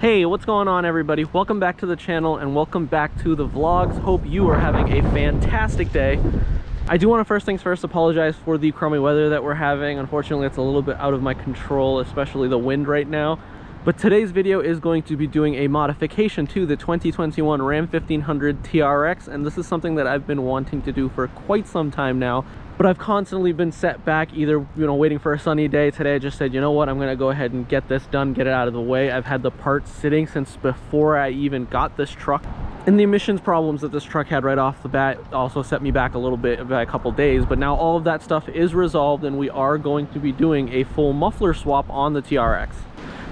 Hey, what's going on everybody? Welcome back to the channel and welcome back to the vlogs. Hope you are having a fantastic day. I do want to first things first apologize for the crummy weather that we're having. Unfortunately, it's a little bit out of my control, especially the wind right now. But today's video is going to be doing a modification to the 2021 Ram 1500 TRX, and this is something that I've been wanting to do for quite some time now. But I've constantly been set back, either, waiting for a sunny day. Today I just said, you know what, I'm gonna go ahead and get this done, get it out of the way. I've had the parts sitting since before I even got this truck. And the emissions problems that this truck had right off the bat also set me back a little bit by a couple days. But now all of that stuff is resolved and we are going to be doing a full muffler swap on the TRX.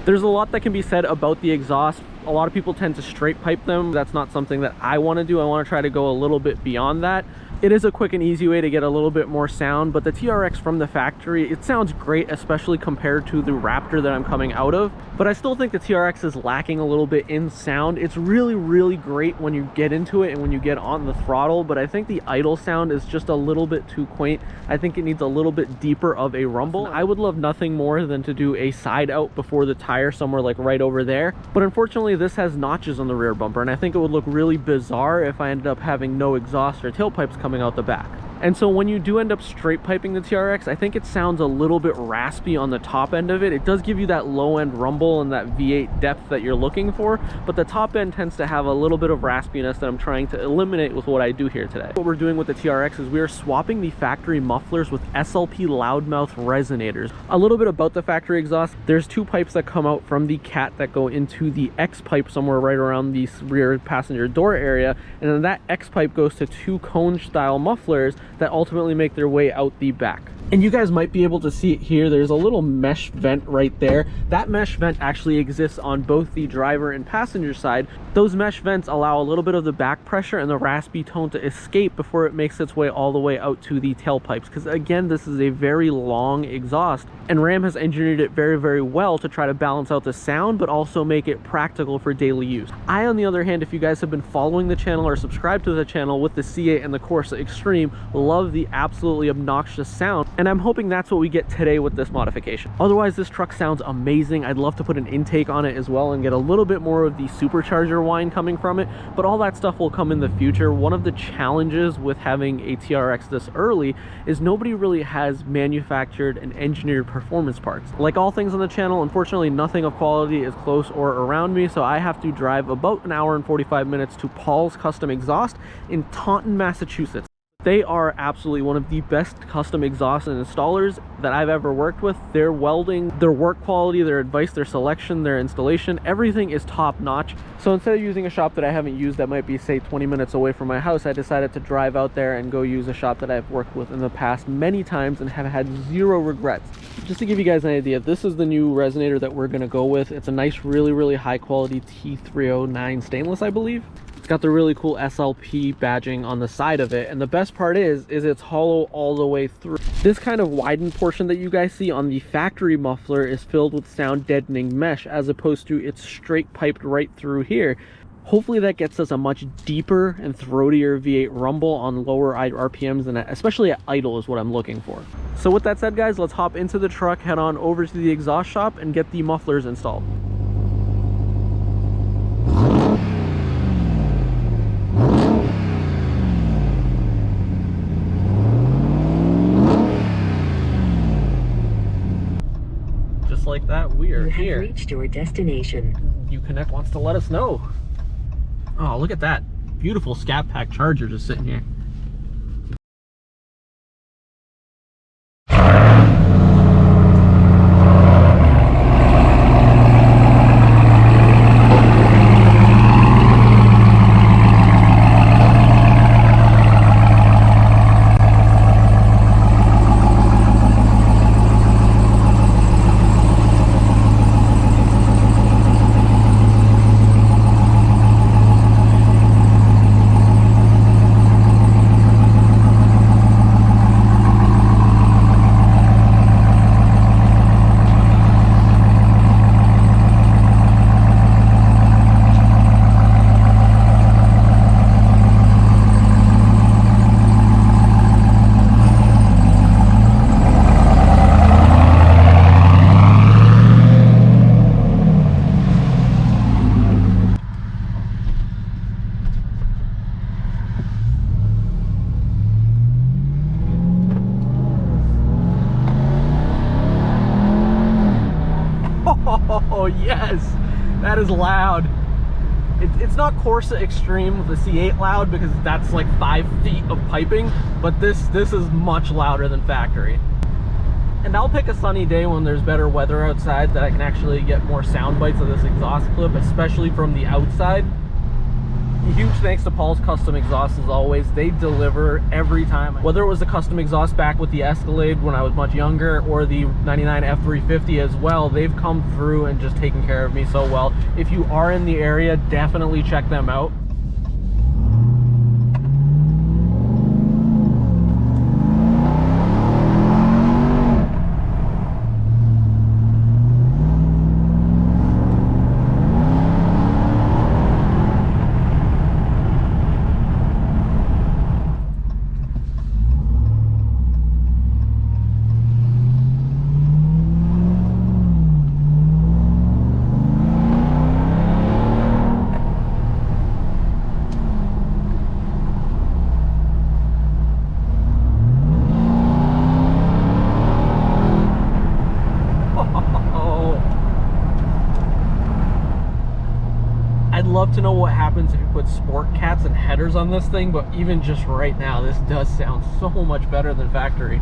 There's a lot that can be said about the exhaust. A lot of people tend to straight pipe them. That's not something that I want to do. I want to try to go a little bit beyond that. It is a quick and easy way to get a little bit more sound, but the TRX from the factory, it sounds great, especially compared to the Raptor that I'm coming out of. But I still think the TRX is lacking a little bit in sound. It's really, really great when you get into it and when you get on the throttle, but I think the idle sound is just a little bit too quaint. I think it needs a little bit deeper of a rumble. I would love nothing more than to do a side out before the tire somewhere like right over there. But unfortunately, this has notches on the rear bumper, and I think it would look really bizarre if I ended up having no exhaust or tailpipes coming out the back. And so when you do end up straight piping the TRX, I think it sounds a little bit raspy on the top end of it. It does give you that low end rumble and that V8 depth that you're looking for, but the top end tends to have a little bit of raspiness that I'm trying to eliminate with what I do here today. What we're doing with the TRX is we are swapping the factory mufflers with SLP LOUDMOUTH resonators. A little bit about the factory exhaust: there's two pipes that come out from the cat that go into the X pipe somewhere right around the rear passenger door area, and then that X pipe goes to two cone style mufflers that ultimately make their way out the back. And you guys might be able to see it here. There's a little mesh vent right there. That mesh vent actually exists on both the driver and passenger side. Those mesh vents allow a little bit of the back pressure and the raspy tone to escape before it makes its way all the way out to the tailpipes. Because again, this is a very long exhaust, and Ram has engineered it very, very well to try to balance out the sound, but also make it practical for daily use. I, on the other hand, if you guys have been following the channel or subscribed to the channel with the C8 and the Corsa Extreme, love the absolutely obnoxious sound. And I'm hoping that's what we get today with this modification. Otherwise, this truck sounds amazing. I'd love to put an intake on it as well and get a little bit more of the supercharger whine coming from it, but all that stuff will come in the future. One of the challenges with having a TRX this early is nobody really has manufactured and engineered performance parts. Like all things on the channel, unfortunately, nothing of quality is close or around me, so I have to drive about an hour and 45 minutes to Paul's Custom Exhaust in Taunton, Massachusetts. They are absolutely one of the best custom exhaust installers that I've ever worked with. Their welding, their work quality, their advice, their selection, their installation, everything is top notch. So instead of using a shop that I haven't used that might be, say, 20 minutes away from my house, I decided to drive out there and go use a shop that I've worked with in the past many times and have had zero regrets. Just to give you guys an idea, this is the new resonator that we're gonna go with. It's a nice, really, really high quality T309 stainless, I believe. It's got the really cool SLP badging on the side of it, and the best part is it's hollow all the way through. This kind of widened portion that you guys see on the factory muffler is filled with sound deadening mesh, as opposed to it's straight piped right through here. Hopefully that gets us a much deeper and throatier V8 rumble on lower RPMs, and especially at idle is what I'm looking for. So with that said, guys, let's hop into the truck, head on over to the exhaust shop, and get the mufflers installed. Like that, we are here. You have reached your destination. Uconnect wants to let us know. Oh, look at that beautiful Scat Pack Charger just sitting here. That is loud. It's not Corsa Extreme with the C8 loud because that's like 5 feet of piping, but this is much louder than factory. And I'll pick a sunny day when there's better weather outside that I can actually get more sound bites of this exhaust clip, especially from the outside. Huge thanks to Paul's Custom Exhaust as always. They deliver every time. Whether it was the custom exhaust back with the Escalade when I was much younger or the 99 F350 as well, they've come through and just taken care of me so well. If you are in the area, definitely check them out. Love to know what happens if you put sport cats and headers on this thing, but even just right now this does sound so much better than factory.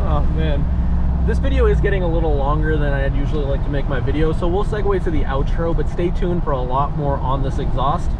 Oh man, this video is getting a little longer than I'd usually like to make my video, so we'll segue to the outro, but stay tuned for a lot more on this exhaust.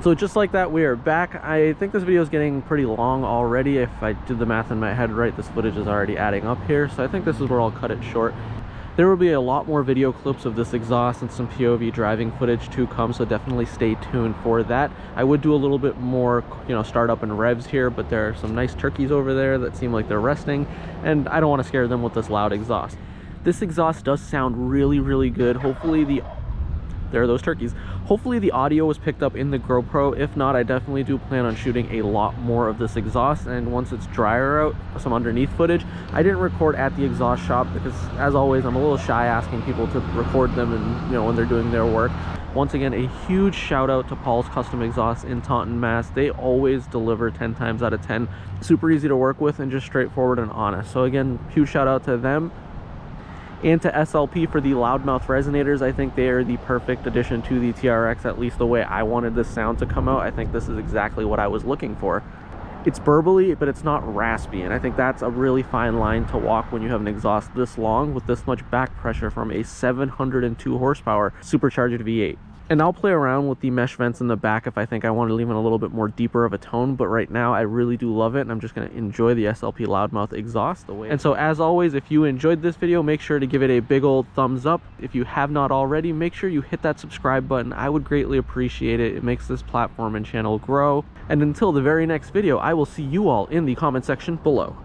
So just like that, we are back. I think this video is getting pretty long already. If I did the math in my head right, this footage is already adding up here, so I think this is where I'll cut it short. There will be a lot more video clips of this exhaust and some POV driving footage to come, so definitely stay tuned for that. I would do a little bit more, startup and revs here, but there are some nice turkeys over there that seem like they're resting, and I don't want to scare them with this loud exhaust. This exhaust does sound really, really good. Hopefully there are those turkeys. Hopefully the audio was picked up in the GoPro. If not, I definitely do plan on shooting a lot more of this exhaust, and once it's drier out, some underneath footage. I didn't record at the exhaust shop because, as always, I'm a little shy asking people to record them and when they're doing their work. Once again, a huge shout out to Paul's Custom Exhaust in Taunton, Mass. They always deliver 10 times out of 10. Super easy to work with and just straightforward and honest. So again, huge shout out to them. And to SLP for the loudmouth resonators. I think they are the perfect addition to the TRX, at least the way I wanted this sound to come out. I think this is exactly what I was looking for. It's burbly, but it's not raspy, and I think that's a really fine line to walk when you have an exhaust this long with this much back pressure from a 702 horsepower supercharged V8. And I'll play around with the mesh vents in the back if I think I want to leave in a little bit more deeper of a tone, but right now I really do love it, and I'm just going to enjoy the SLP Loudmouth exhaust the way. And so as always, if you enjoyed this video, make sure to give it a big old thumbs up. If you have not already, make sure you hit that subscribe button. I would greatly appreciate it. It makes this platform and channel grow. And until the very next video, I will see you all in the comment section below.